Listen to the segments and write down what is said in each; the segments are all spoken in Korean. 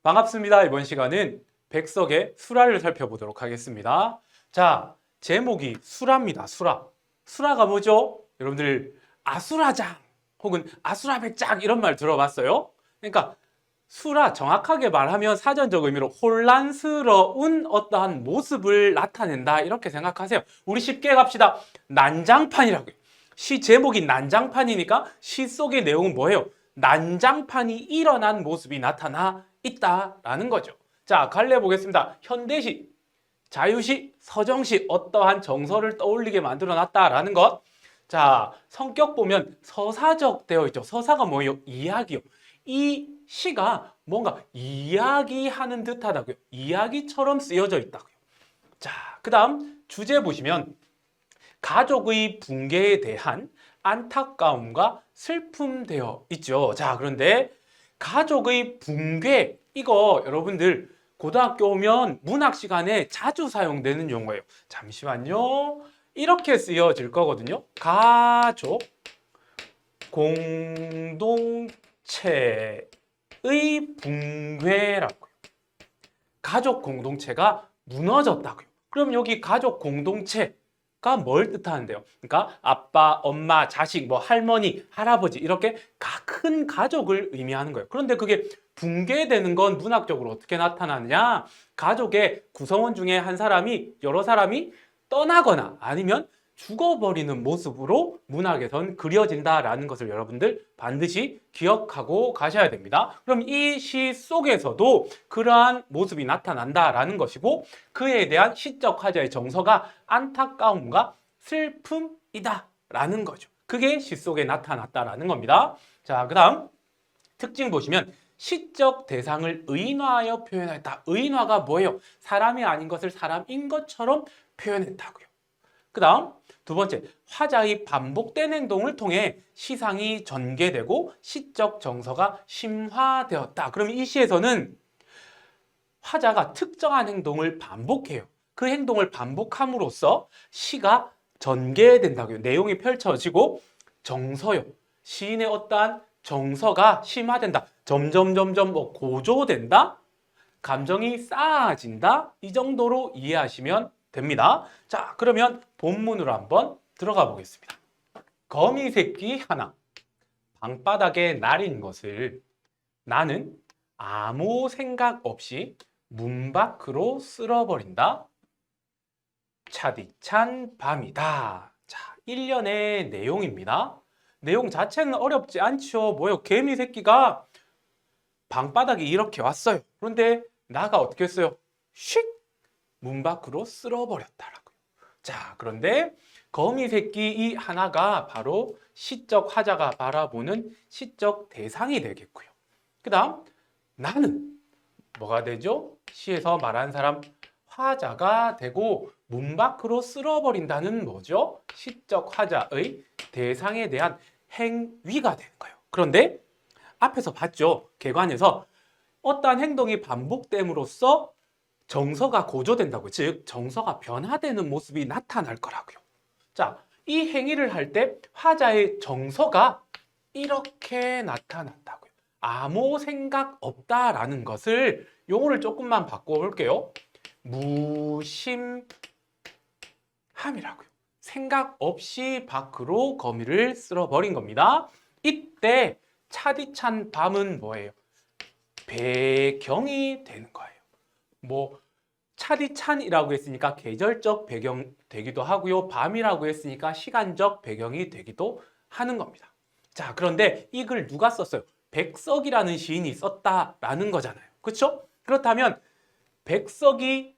반갑습니다. 이번 시간은 백석의 수라를 살펴보도록 하겠습니다. 자, 제목이 수라입니다. 수라. 수라가 뭐죠? 여러분들 아수라장 혹은 아수라백작 이런 말 들어봤어요? 그러니까 수라, 정확하게 말하면 사전적 의미로 혼란스러운 어떠한 모습을 나타낸다 이렇게 생각하세요. 우리 쉽게 갑시다. 난장판이라고요. 시 제목이 난장판이니까 시 속의 내용은 뭐예요? 난장판이 일어난 모습이 나타나 있다라는 거죠. 자, 갈래 보겠습니다. 현대시, 자유시, 서정시 어떠한 정서를 떠올리게 만들어 놨다라는 것. 자, 성격 보면 서사적 되어 있죠. 서사가 뭐예요? 이야기요. 이 시가 뭔가 이야기하는 듯하다고요. 이야기처럼 쓰여져 있다고요. 자, 그 다음 주제 보시면 가족의 붕괴에 대한 안타까움과 슬픔 되어 있죠. 자, 그런데 가족의 붕괴, 이거 여러분들 고등학교 오면 문학 시간에 자주 사용되는 용어예요. 잠시만요. 이렇게 쓰여질 거거든요. 가족 공동체의 붕괴라고요. 가족 공동체가 무너졌다고요. 그럼 여기 가족 공동체가 뭘 뜻하는데요? 그러니까 아빠, 엄마, 자식, 뭐 할머니, 할아버지 이렇게 큰 가족을 의미하는 거예요. 그런데 그게 붕괴되는 건 문학적으로 어떻게 나타나느냐? 가족의 구성원 중에 한 사람이, 여러 사람이 떠나거나 아니면 죽어버리는 모습으로 문학에선 그려진다라는 것을 여러분들 반드시 기억하고 가셔야 됩니다. 그럼 이 시 속에서도 그러한 모습이 나타난다라는 것이고, 그에 대한 시적 화자의 정서가 안타까움과 슬픔이다라는 거죠. 그게 시 속에 나타났다라는 겁니다. 자, 그 다음 특징 보시면 시적 대상을 의인화하여 표현했다. 의인화가 뭐예요? 사람이 아닌 것을 사람인 것처럼 표현했다고요. 그 다음 두 번째, 화자의 반복된 행동을 통해 시상이 전개되고 시적 정서가 심화되었다. 그럼 이 시에서는 화자가 특정한 행동을 반복해요. 그 행동을 반복함으로써 시가 전개된다고요. 내용이 펼쳐지고 정서요. 시인의 어떠한 정서가 심화된다. 점점 뭐 고조된다. 감정이 쌓아진다. 이 정도로 이해하시면 됩니다. 자, 그러면 본문으로 한번 들어가 보겠습니다. 거미 새끼 하나, 방바닥에 날인 것을 나는 아무 생각 없이 문 밖으로 쓸어버린다. 차디찬 밤이다. 자, 1년의 내용입니다. 내용 자체는 어렵지 않죠. 뭐요? 개미 새끼가 방바닥에 이렇게 왔어요. 그런데 나가 어떻게 했어요? 쉭! 문 밖으로 쓸어버렸다라고요. 자, 그런데 거미 새끼 이 하나가 바로 시적 화자가 바라보는 시적 대상이 되겠고요. 그 다음 나는 뭐가 되죠? 시에서 말하는 사람 화자가 되고 문 밖으로 쓸어버린다는 뭐죠? 시적 화자의 대상에 대한 행위가 되는 거예요. 그런데 앞에서 봤죠? 개관에서 어떠한 행동이 반복됨으로써 정서가 고조된다고요. 즉 정서가 변화되는 모습이 나타날 거라고요. 자, 이 행위를 할 때 화자의 정서가 이렇게 나타난다고요. 아무 생각 없다라는 것을 용어를 조금만 바꿔볼게요. 무심함이라고요. 생각 없이 밖으로 거미를 쓸어버린 겁니다. 이때 차디찬 밤은 뭐예요? 배경이 되는 거예요. 뭐 차디찬이라고 했으니까 계절적 배경 되기도 하고요. 밤이라고 했으니까 시간적 배경이 되기도 하는 겁니다. 자, 그런데 이 글 누가 썼어요? 백석이라는 시인이 썼다라는 거잖아요. 그렇죠? 그렇다면 백석이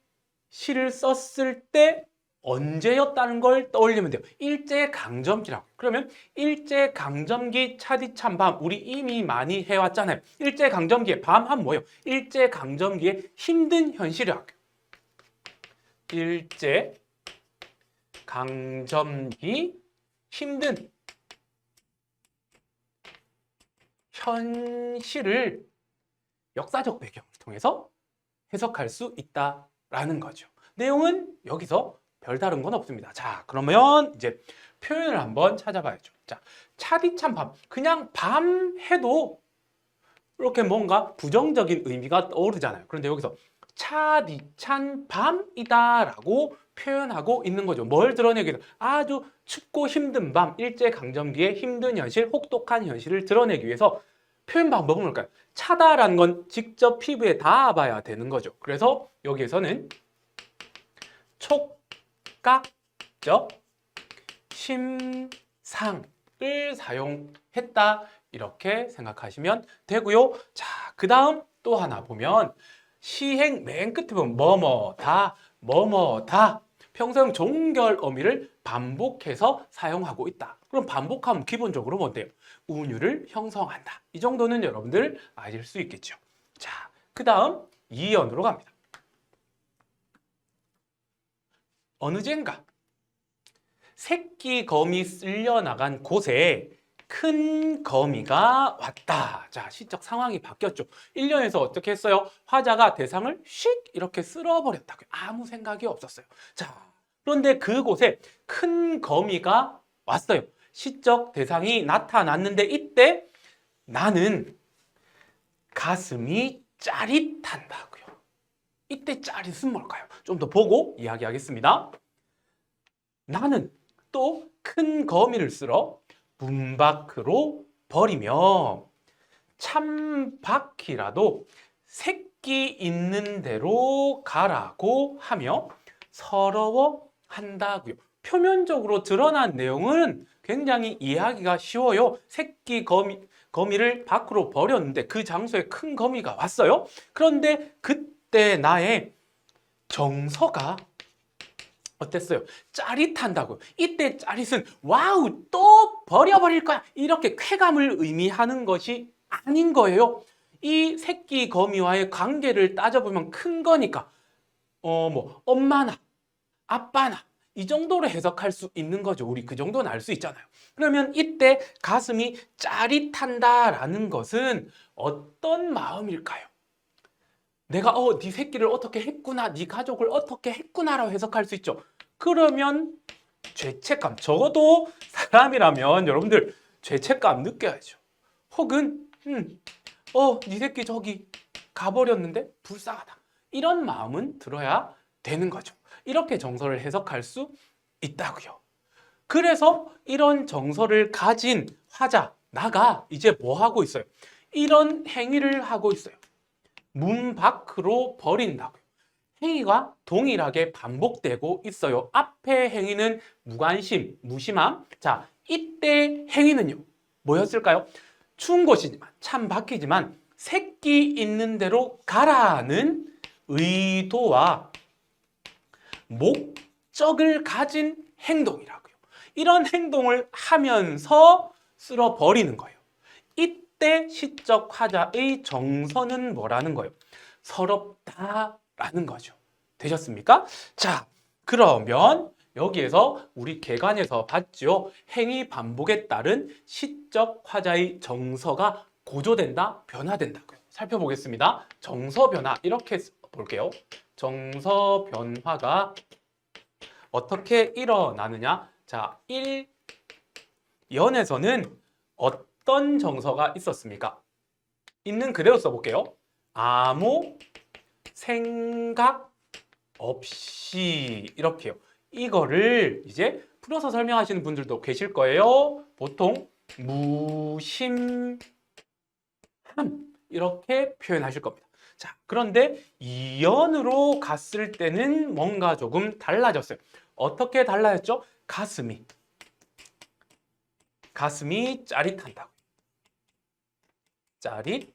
시를 썼을 때 언제였다는 걸 떠올리면 돼요. 일제강점기라고. 그러면 일제강점기 차디찬 밤, 우리 이미 많이 해왔잖아요. 일제강점기의 밤 하면 뭐예요? 일제강점기의 힘든 현실이라고. 일제강점기 힘든 현실을 역사적 배경을 통해서 해석할 수 있다라는 거죠. 내용은 여기서 별다른 건 없습니다. 자, 그러면 이제 표현을 한번 찾아봐야죠. 자, 차디찬 밤. 그냥 밤 해도 이렇게 뭔가 부정적인 의미가 떠오르잖아요. 그런데 여기서 차디찬 밤이다라고 표현하고 있는 거죠. 뭘 드러내기 위해서? 아주 춥고 힘든 밤, 일제강점기의 힘든 현실, 혹독한 현실을 드러내기 위해서 표현 방법은 뭘까요? 차다라는 건 직접 피부에 닿아봐야 되는 거죠. 그래서 여기에서는 촉각적 심상을 사용했다. 이렇게 생각하시면 되고요. 자, 그 다음 또 하나 보면 시행 맨 끝에 보면 뭐뭐다 평소형 종결 어미를 반복해서 사용하고 있다. 그럼 반복하면 기본적으로 뭔데요? 운율을 형성한다. 이 정도는 여러분들 아실 수 있겠죠. 자, 그 다음 이연으로 갑니다. 어느 젠가 새끼 거미 쓸려나간 곳에 큰 거미가 왔다. 자, 시적 상황이 바뀌었죠. 1년에서 어떻게 했어요? 화자가 대상을 휙 이렇게 쓸어버렸다고요. 아무 생각이 없었어요. 자, 그런데 그곳에 큰 거미가 왔어요. 시적 대상이 나타났는데 이때 나는 가슴이 짜릿한다고요. 이때 짜릿은 뭘까요? 좀 더 보고 이야기하겠습니다. 나는 또 큰 거미를 쓸어 문 밖으로 버리며 참바퀴라도 새끼 있는 대로 가라고 하며 서러워한다고요. 표면적으로 드러난 내용은 굉장히 이해하기가 쉬워요. 새끼 거미를 밖으로 버렸는데 그 장소에 큰 거미가 왔어요. 그런데 그때 나의 정서가 어땠어요? 짜릿한다고요. 이때 짜릿은 와우 또 버려버릴 거야 이렇게 쾌감을 의미하는 것이 아닌 거예요. 이 새끼 거미와의 관계를 따져보면 큰 거니까 뭐 엄마나 아빠나 이 정도로 해석할 수 있는 거죠. 우리 그 정도는 알 수 있잖아요. 그러면 이때 가슴이 짜릿한다라는 것은 어떤 마음일까요? 내가 네 새끼를 어떻게 했구나, 네 가족을 어떻게 했구나라고 해석할 수 있죠. 그러면 죄책감, 적어도 사람이라면 여러분들 죄책감 느껴야죠. 혹은 네 새끼 저기 가버렸는데 불쌍하다. 이런 마음은 들어야 되는 거죠. 이렇게 정서를 해석할 수 있다고요. 그래서 이런 정서를 가진 화자, 나가 이제 뭐 하고 있어요? 이런 행위를 하고 있어요. 문 밖으로 버린다고요. 행위가 동일하게 반복되고 있어요. 앞에 행위는 무관심, 무심함. 자, 이때 행위는요. 뭐였을까요? 추운 곳이지만, 찬 바퀴지만 새끼 있는 대로 가라는 의도와 목적을 가진 행동이라고요. 이런 행동을 하면서 쓸어버리는 거예요. 이때 시적 화자의 정서는 뭐라는 거예요? 서럽다라는 거죠. 되셨습니까? 자, 그러면 여기에서 우리 개관에서 봤죠. 행위 반복에 따른 시적 화자의 정서가 고조된다, 변화된다고요. 살펴보겠습니다. 정서 변화 이렇게 볼게요. 정서 변화가 어떻게 일어나느냐? 자, 1연에서는 어떤 정서가 있었습니까? 있는 그대로 써볼게요. 아무 생각 없이 이렇게요. 이거를 이제 풀어서 설명하시는 분들도 계실 거예요. 보통 무심함 이렇게 표현하실 겁니다. 자, 그런데 이연으로 갔을 때는 뭔가 조금 달라졌어요. 어떻게 달라졌죠? 가슴이 짜릿한다고. 짜릿한다.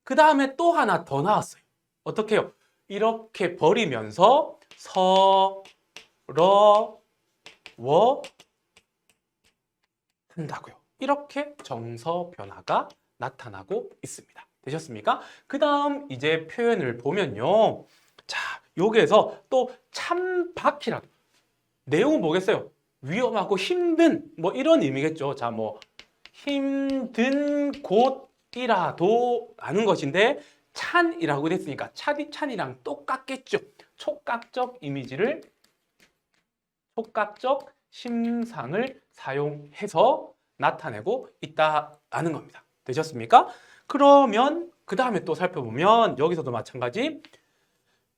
그 다음에 또 하나 더 나왔어요. 어떻게 해요? 이렇게 버리면서 서러워한다고요. 이렇게 정서 변화가 나타나고 있습니다. 되셨습니까? 그 다음 이제 표현을 보면요. 자, 여기에서 또 참박이라도 내용은 뭐겠어요? 위험하고 힘든 뭐 이런 의미겠죠. 자, 뭐 힘든 곳이라도 라는 것인데 찬이라고 됐으니까 차디찬이랑 똑같겠죠. 촉각적 심상을 사용해서 나타내고 있다라는 겁니다. 되셨습니까? 그러면 그 다음에 또 살펴보면 여기서도 마찬가지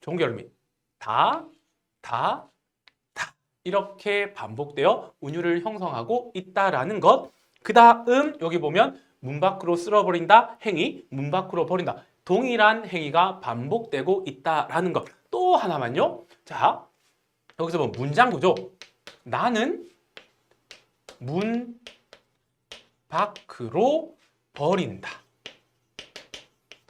종결미 다, 다, 다 이렇게 반복되어 운율을 형성하고 있다라는 것. 그 다음 여기 보면 문 밖으로 쓸어버린다 행위, 문 밖으로 버린다. 동일한 행위가 반복되고 있다라는 것. 또 하나만요. 자, 여기서 보면 문장 구조. 나는 문 밖으로 버린다.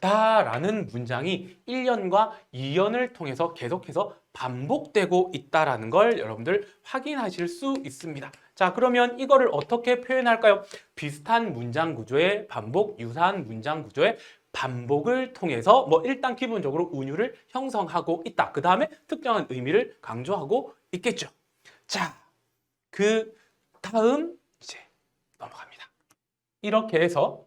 라는 문장이 1년과 2년을 통해서 계속해서 반복되고 있다라는 걸 여러분들 확인하실 수 있습니다. 자, 그러면 이거를 어떻게 표현할까요? 비슷한 문장 구조의 반복, 유사한 문장 구조의 반복을 통해서 일단 기본적으로 운율을 형성하고 있다. 그 다음에 특정한 의미를 강조하고 있겠죠. 자, 그 다음 이제 넘어갑니다. 이렇게 해서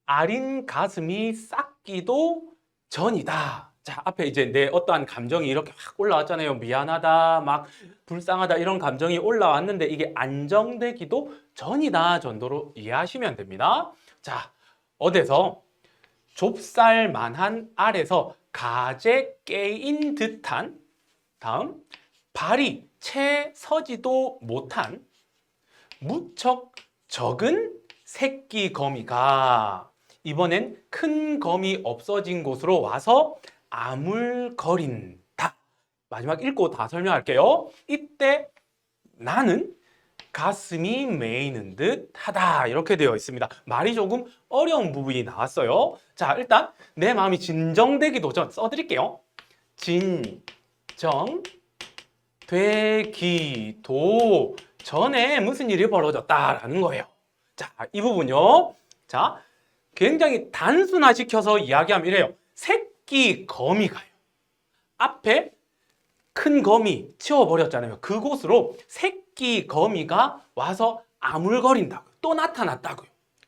아린 가슴이 싹기도 전이다. 자, 앞에 이제 내 어떠한 감정이 이렇게 확 올라왔잖아요. 미안하다, 막 불쌍하다 이런 감정이 올라왔는데 이게 안정되기도 전이다 정도로 이해하시면 됩니다. 자, 어디서 좁쌀만한 알에서 가재 깨인 듯한 다음 발이 채 서지도 못한 무척 적은 새끼 거미가 이번엔 큰 거미 없어진 곳으로 와서 아물거린다. 마지막 읽고 다 설명할게요. 이때 나는 가슴이 메이는 듯 하다 이렇게 되어 있습니다. 말이 조금 어려운 부분이 나왔어요. 자, 일단 내 마음이 진정되기도 전 써드릴게요. 진정되기도 전에 무슨 일이 벌어졌다라는 거예요. 자, 이 부분요. 자, 굉장히 단순화시켜서 이야기하면 이래요. 새끼 거미가요. 앞에 큰 거미 치워버렸잖아요. 그곳으로 새끼 거미가 와서 아물거린다고요. 또 나타났다고요.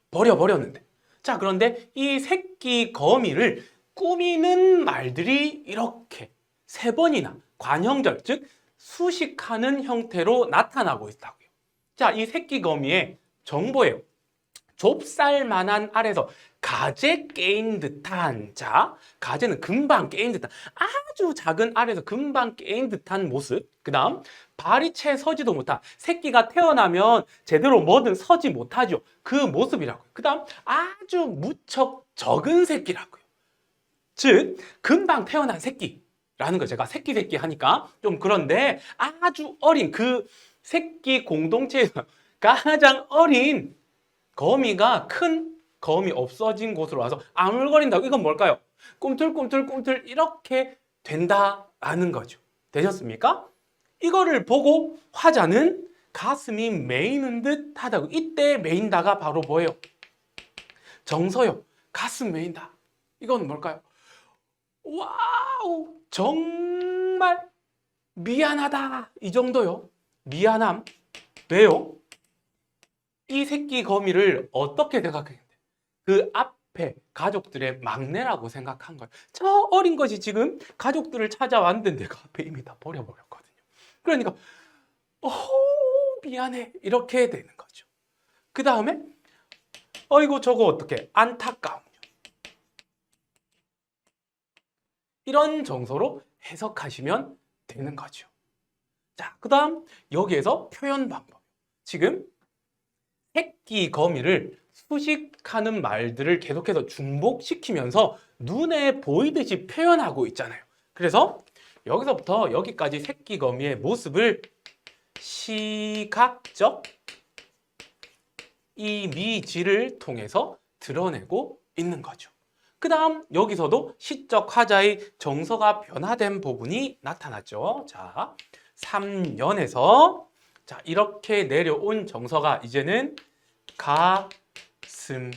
버려버렸는데. 자, 그런데 이 새끼 거미를 꾸미는 말들이 이렇게 3번이나 관형절, 즉 수식하는 형태로 나타나고 있다고요. 자, 이 새끼 거미의 정보예요. 좁쌀만한 알에서 가재 깨인 듯한, 자, 가재는 금방 깨인 듯한 아주 작은 알에서 금방 깨인 듯한 모습. 그 다음 발이 채 서지도 못한, 새끼가 태어나면 제대로 뭐든 서지 못하죠. 그 모습이라고요. 그 다음 아주 무척 적은 새끼라고요. 즉 금방 태어난 새끼라는 거. 제가 새끼 하니까 좀 그런데 아주 어린 그 새끼 공동체에서 가장 어린 거미가 큰 거미 없어진 곳으로 와서 아물거린다고. 이건 뭘까요? 꿈틀꿈틀 이렇게 된다라는 거죠. 되셨습니까? 이거를 보고 화자는 가슴이 메이는 듯 하다고. 이때 메인다가 바로 뭐예요? 정서요. 가슴 메인다. 이건 뭘까요? 와우, 정말 미안하다. 이 정도요. 미안함. 왜요? 이 새끼 거미를 어떻게 생각했는데? 그 앞에 가족들의 막내라고 생각한 거예요. 저 어린 것이 지금 가족들을 찾아왔는데 그 앞에 이미 다 버려버렸거든요. 그러니까 미안해 이렇게 되는 거죠. 그 다음에 어이구 저거 어떻게 안타까움요. 이런 정서로 해석하시면 되는 거죠. 자, 그 다음 여기에서 표현 방법. 지금 새끼 거미를 수식하는 말들을 계속해서 중복시키면서 눈에 보이듯이 표현하고 있잖아요. 그래서 여기서부터 여기까지 새끼 거미의 모습을 시각적 이미지를 통해서 드러내고 있는 거죠. 그 다음 여기서도 시적 화자의 정서가 변화된 부분이 나타났죠. 자, 3년에서 자, 이렇게 내려온 정서가 이제는 가슴이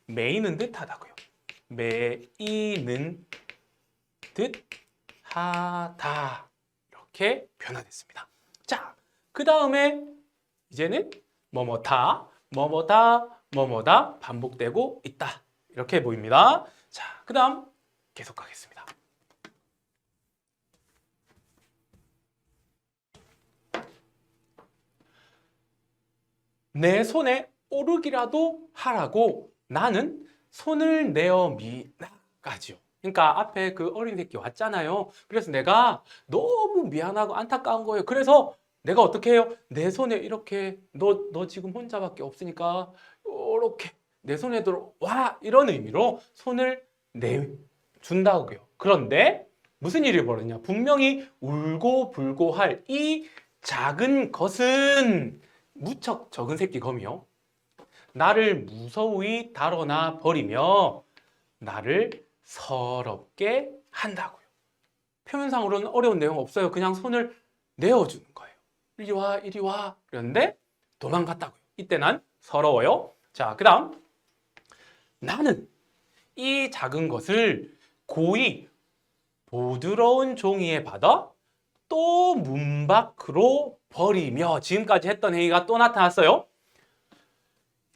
메이는 듯 하다고요. 메이는 듯 하다. 이렇게 변화됐습니다. 자, 그 다음에 이제는 뭐뭐다, 뭐뭐다, 뭐뭐다 반복되고 있다. 이렇게 보입니다. 자, 그 다음 계속 가겠습니다. 내 손에 오르기라도 하라고 나는 손을 내어 미나까지요. 그러니까 앞에 그 어린 새끼 왔잖아요. 그래서 내가 너무 미안하고 안타까운 거예요. 그래서 내가 어떻게 해요? 내 손에 이렇게 너 지금 혼자밖에 없으니까 이렇게 내 손에 들어와 이런 의미로 손을 내준다고요. 그런데 무슨 일이 벌어지냐? 분명히 울고 불고 할 이 작은 것은 무척 적은 새끼 검이요. 나를 무서이 다뤄나 버리며 나를 서럽게 한다고요. 표면상으로는 어려운 내용 없어요. 그냥 손을 내어주는 거예요. 이리 와, 이리 와. 그런데 도망갔다고요. 이때 난 서러워요. 자, 그 다음 나는 이 작은 것을 고이 부드러운 종이에 받아 또 문 밖으로 버리며 지금까지 했던 행위가 또 나타났어요.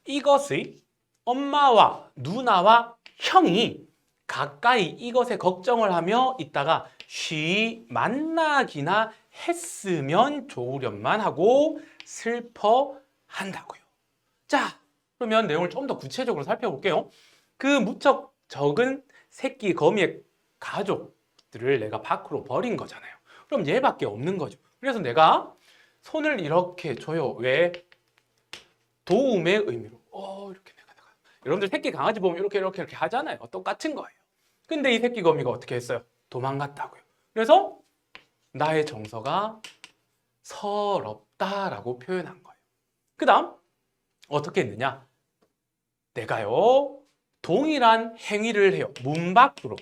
이것의 엄마와 누나와 형이 가까이 이것에 걱정을 하며 있다가 쉬 만나기나 했으면 좋으련만 하고 슬퍼한다고요. 자, 그러면 내용을 좀 더 구체적으로 살펴볼게요. 그 무척 적은 새끼 거미의 가족들을 내가 밖으로 버린 거잖아요. 그럼 얘밖에 없는 거죠. 그래서 내가 손을 이렇게 줘요. 왜? 도움의 의미로. 이렇게 내가. 여러분들 새끼 강아지 보면 이렇게 하잖아요. 똑같은 거예요. 근데 이 새끼 거미가 어떻게 했어요? 도망갔다고요. 그래서 나의 정서가 서럽다라고 표현한 거예요. 그 다음 어떻게 했느냐? 내가요 동일한 행위를 해요. 문 밖으로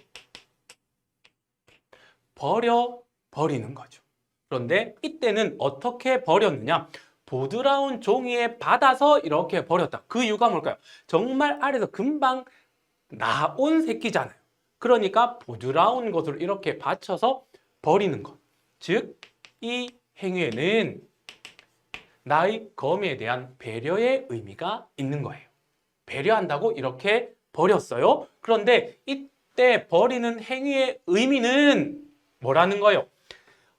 버리는 거죠. 그런데 이때는 어떻게 버렸느냐? 보드라운 종이에 받아서 이렇게 버렸다. 그 이유가 뭘까요? 정말 아래서 금방 나온 새끼잖아요. 그러니까 보드라운 것으로 이렇게 받쳐서 버리는 것. 즉, 이 행위에는 나의 거미에 대한 배려의 의미가 있는 거예요. 배려한다고 이렇게 버렸어요. 그런데 이때 버리는 행위의 의미는 뭐라는 거예요?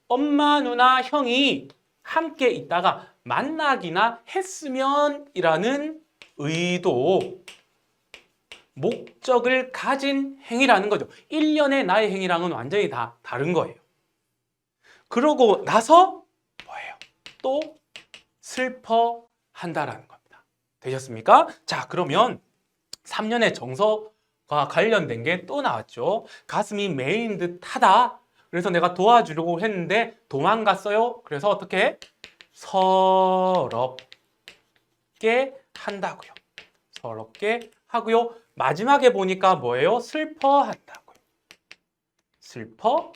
엄마, 누나, 형이 함께 있다가 만나기나 했으면 이라는 의도, 목적을 가진 행위라는 거죠. 일련의 나의 행위랑은 완전히 다 다른 거예요. 그러고 나서 뭐예요? 또 슬퍼한다라는 겁니다. 되셨습니까? 자, 그러면 3년의 정서가 관련된 게 또 나왔죠. 가슴이 메인 듯 하다. 그래서 내가 도와주려고 했는데 도망갔어요. 그래서 어떻게? 서럽게 한다고요. 서럽게 하고요. 마지막에 보니까 뭐예요? 슬퍼한다고요. 슬퍼한다.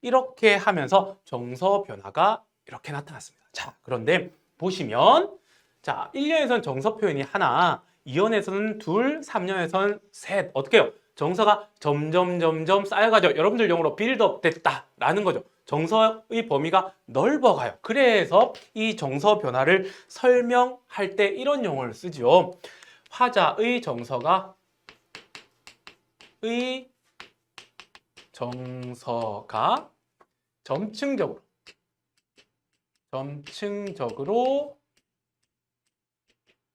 이렇게 하면서 정서 변화가 이렇게 나타났습니다. 자, 그런데 보시면 자, 1년에서는 정서 표현이 하나, 2년에서는 둘, 3년에서는 셋. 어떻게 해요? 정서가 점점 쌓여가죠. 여러분들 용어로 빌드업 됐다라는 거죠. 정서의 범위가 넓어가요. 그래서 이 정서 변화를 설명할 때 이런 용어를 쓰죠. 화자의 정서가 점층적으로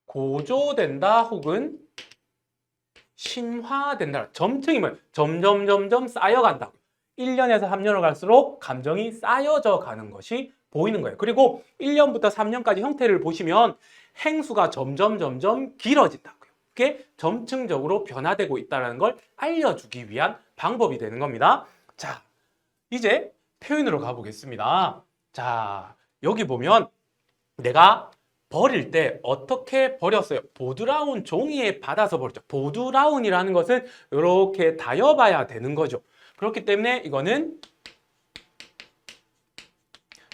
고조된다 혹은 심화된다. 점층이면 점점 쌓여간다. 1년에서 3년을 갈수록 감정이 쌓여져 가는 것이 보이는 거예요. 그리고 1년부터 3년까지 형태를 보시면 행수가 점점 길어진다고요. 그게 점층적으로 변화되고 있다는 걸 알려주기 위한 방법이 되는 겁니다. 자, 이제 표현으로 가보겠습니다. 자, 여기 보면 내가 버릴 때 어떻게 버렸어요? 보드라운 종이에 받아서 버렸죠. 보드라운이라는 것은 이렇게 다여봐야 되는 거죠. 그렇기 때문에 이거는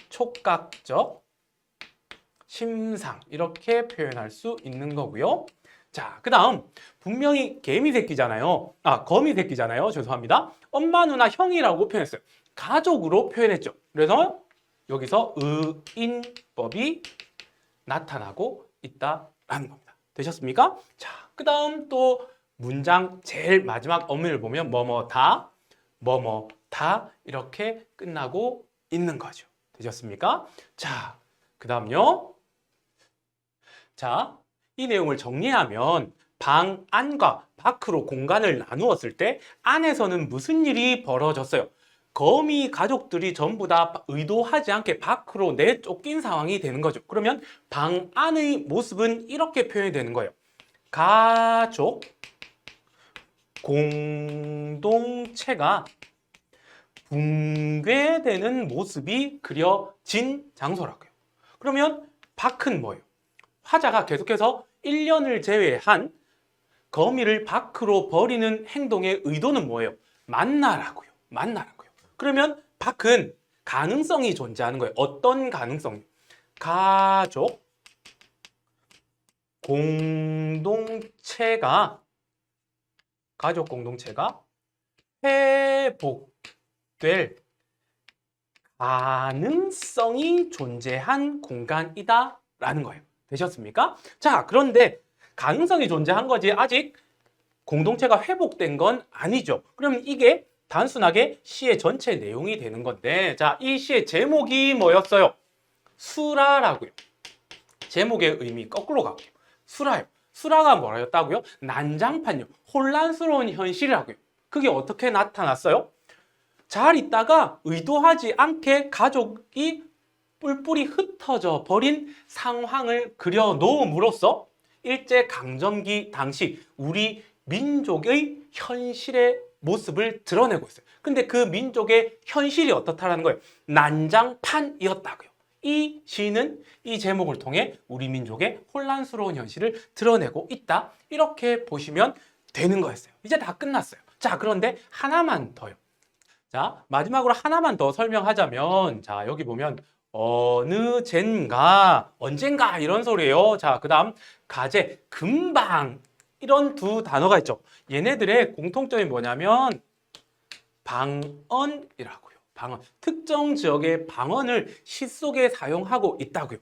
촉각적 심상 이렇게 표현할 수 있는 거고요. 자, 그 다음 분명히 개미 새끼잖아요. 거미 새끼잖아요. 죄송합니다. 엄마, 누나, 형이라고 표현했어요. 가족으로 표현했죠. 그래서 여기서 의인법이 나타나고 있다라는 겁니다. 되셨습니까? 자, 그 다음 또 문장 제일 마지막 어미를 보면 뭐뭐다 이렇게 끝나고 있는 거죠. 되셨습니까? 자, 그 다음요. 자, 이 내용을 정리하면 방 안과 밖으로 공간을 나누었을 때 안에서는 무슨 일이 벌어졌어요? 거미 가족들이 전부 다 의도하지 않게 밖으로 내쫓긴 상황이 되는 거죠. 그러면 방 안의 모습은 이렇게 표현이 되는 거예요. 가족 공동체가 붕괴되는 모습이 그려진 장소라고요. 그러면 밖은 뭐예요? 화자가 계속해서 1년을 제외한 거미를 밖으로 버리는 행동의 의도는 뭐예요? 만나라고요. 만나라고요. 그러면 밖은 가능성이 존재하는 거예요. 어떤 가능성이요? 가족 공동체가 회복될 가능성이 존재한 공간이다라는 거예요. 되셨습니까? 자, 그런데 가능성이 존재한 거지 아직 공동체가 회복된 건 아니죠. 그럼 이게 단순하게 시의 전체 내용이 되는 건데, 자, 이 시의 제목이 뭐였어요? 수라라고요. 제목의 의미 거꾸로 가고요. 수라요. 수라가 뭐였다고요? 난장판요. 혼란스러운 현실이라고요. 그게 어떻게 나타났어요? 잘 있다가 의도하지 않게 가족이 뿔뿔이 흩어져 버린 상황을 그려놓음으로써 일제강점기 당시 우리 민족의 현실의 모습을 드러내고 있어요. 근데 그 민족의 현실이 어떻다라는 거예요? 난장판이었다고요. 이 시는 이 제목을 통해 우리 민족의 혼란스러운 현실을 드러내고 있다. 이렇게 보시면 되는 거였어요. 이제 다 끝났어요. 자, 그런데 하나만 더요. 자, 마지막으로 하나만 더 설명하자면, 자, 여기 보면 어느 젠가, 언젠가 이런 소리예요. 자, 그 다음 가재, 금방 이런 두 단어가 있죠. 얘네들의 공통점이 뭐냐면 방언이라고요. 방언. 특정 지역의 방언을 시 속에 사용하고 있다고요.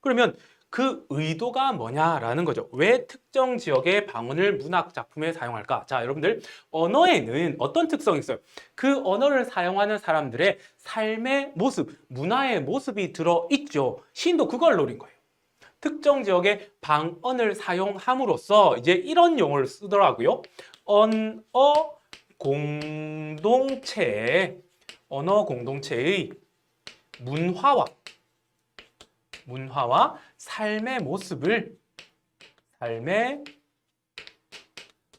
그러면 그 의도가 뭐냐라는 거죠. 왜 특정 지역의 방언을 문학 작품에 사용할까? 자, 여러분들 언어에는 어떤 특성이 있어요? 그 언어를 사용하는 사람들의 삶의 모습, 문화의 모습이 들어있죠. 시인도 그걸 노린 거예요. 특정 지역의 방언을 사용함으로써 이제 이런 용어를 쓰더라고요. 언어 공동체의 문화와 삶의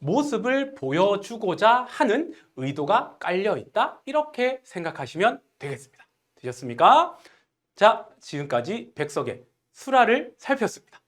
모습을 보여주고자 하는 의도가 깔려 있다. 이렇게 생각하시면 되겠습니다. 되셨습니까? 자, 지금까지 백석의 수라를 살폈습니다.